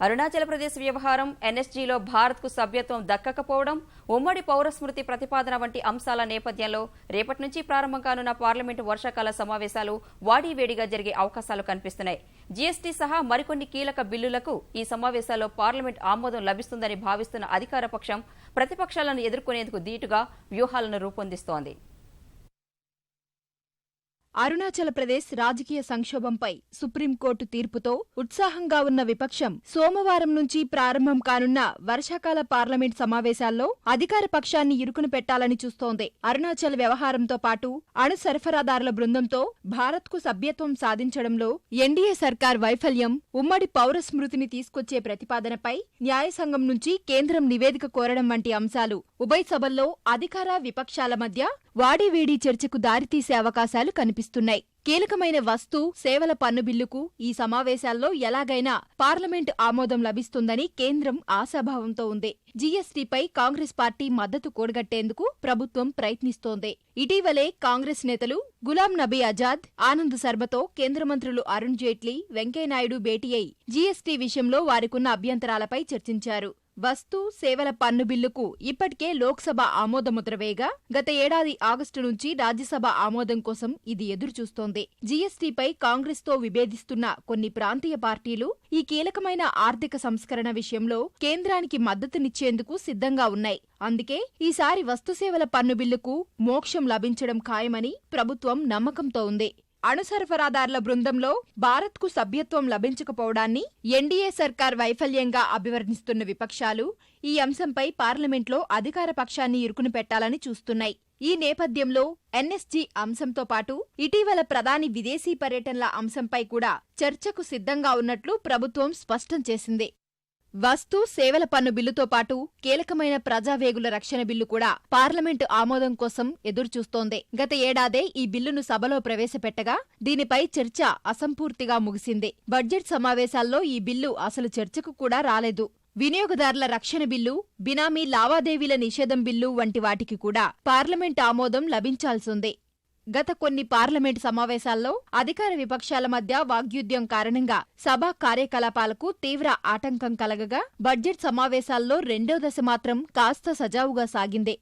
అరుణాచల్ ప్రదేశ్ వ్యవహారం, ఎన్ఎస్జీలో భారత్కు సభ్యత్వం దక్కకపోవడం, ఉమ్మడి పౌరస్మృతి ప్రతిపాదన వంటి అంశాల నేపథ్యంలో రేపటి నుంచి ప్రారంభం కానున్న పార్లమెంటు వర్షాకాల సమావేశాలు వాడీవేడిగా జరిగే అవకాశాలు కనిపిస్తున్నాయి. జీఎస్టీ సహా మరికొన్ని కీలక బిల్లులకు ఈ సమావేశాల్లో పార్లమెంట్ ఆమోదం లభిస్తుందని భావిస్తున్న అధికార పక్షం ప్రతిపక్షాలను ఎదుర్కొనేందుకు దీటుగా వ్యూహాలను రూపొందిస్తోంది. అరుణాచల్ ప్రదేశ్ రాజకీయ సంక్షోభంపై సుప్రీంకోర్టు తీర్పుతో ఉత్సాహంగా ఉన్న విపక్షం సోమవారం నుంచి ప్రారంభం కానున్న వర్షాకాల పార్లమెంట్ సమావేశాల్లో అధికార పక్షాన్ని ఇరుకును పెట్టాలని చూస్తోంది. అరుణాచల్ వ్యవహారంతో పాటు అణు సరఫరాదారుల బృందంతో భారత్కు సభ్యత్వం సాధించడంలో ఎన్డీఏ సర్కార్ వైఫల్యం, ఉమ్మడి పౌర స్మృతిని తీసుకొచ్చే ప్రతిపాదనపై న్యాయసంఘం నుంచి కేంద్రం నివేదిక కోరడం వంటి అంశాలు ఉభయ సభల్లో అధికార విపక్షాల మధ్య వాడీవేడీ చర్చకు దారితీసే అవకాశాలు కనిపిస్తున్నాయి. కీలకమైన వస్తు సేవల పన్ను బిల్లుకు ఈ సమావేశాల్లో ఎలాగైనా పార్లమెంటు ఆమోదం లభిస్తుందని కేంద్రం ఆశాభావంతో ఉంది. జీఎస్టీపై కాంగ్రెస్ పార్టీ మద్దతు కూడగట్టేందుకు ప్రభుత్వం ప్రయత్నిస్తోంది. ఇటీవలే కాంగ్రెస్ నేతలు గులాం నబీ ఆజాద్, ఆనంద్ శర్మతో కేంద్ర మంత్రులు అరుణ్ జైట్లీ, వెంకయ్యనాయుడు భేటీ అయి జీఎస్టీ విషయంలో వారికున్న అభ్యంతరాలపై చర్చించారు. వస్తు సేవల పన్ను బిల్లుకు ఇప్పటికే లోక్సభ ఆమోదముద్ర వేయగా గత ఏడాది ఆగస్టు నుంచి రాజ్యసభ ఆమోదం కోసం ఇది ఎదురుచూస్తోంది. జీఎస్టీపై కాంగ్రెస్తో విభేదిస్తున్న కొన్ని ప్రాంతీయ పార్టీలు ఈ కీలకమైన ఆర్థిక సంస్కరణ విషయంలో కేంద్రానికి మద్దతునిచ్చేందుకు సిద్ధంగా ఉన్నాయి. అందుకే ఈసారి వస్తుసేవల పన్ను బిల్లుకు మోక్షం లభించడం ఖాయమని ప్రభుత్వం నమ్మకంతో ఉంది. అణు సరఫరాదారుల బృందంలో భారత్కు సభ్యత్వం లభించకపోవడాన్ని ఎన్డీఏ సర్కార్ వైఫల్యంగా అభివర్ణిస్తున్న విపక్షాలు ఈ అంశంపై పార్లమెంట్లో అధికార పక్షాన్ని ఇరుకును పెట్టాలని చూస్తున్నాయి. ఈ నేపథ్యంలో ఎన్ఎస్జీ అంశంతో పాటు ఇటీవల ప్రధాని విదేశీ పర్యటనల అంశంపై కూడా చర్చకు సిద్ధంగా ఉన్నట్లు ప్రభుత్వం స్పష్టం చేసింది. వస్తు సేవల పన్ను బిల్లుతో పాటు కీలకమైన ప్రజావేగుల రక్షణ బిల్లు కూడా పార్లమెంటు ఆమోదం కోసం ఎదురుచూస్తోంది. గత ఏడాదే ఈ బిల్లును సభలో ప్రవేశపెట్టగా దీనిపై చర్చ అసంపూర్తిగా ముగిసింది. బడ్జెట్ సమావేశాల్లో ఈ బిల్లు అసలు చర్చకు కూడా రాలేదు. వినియోగదారుల రక్షణ బిల్లు, బినామీ లావాదేవీల నిషేధం బిల్లు వంటి వాటికి కూడా పార్లమెంటు ఆమోదం లభించాల్సింది. గత కొన్ని పార్లమెంటు సమావేశాల్లో అధికార విపక్షాల మధ్య వాగ్యుద్ధ్యం కారణంగా సభా కార్యకలాపాలకు తీవ్ర ఆటంకం కలగగా బడ్జెట్ సమావేశాల్లో రెండో దశ మాత్రం కాస్త సజావుగా సాగింది.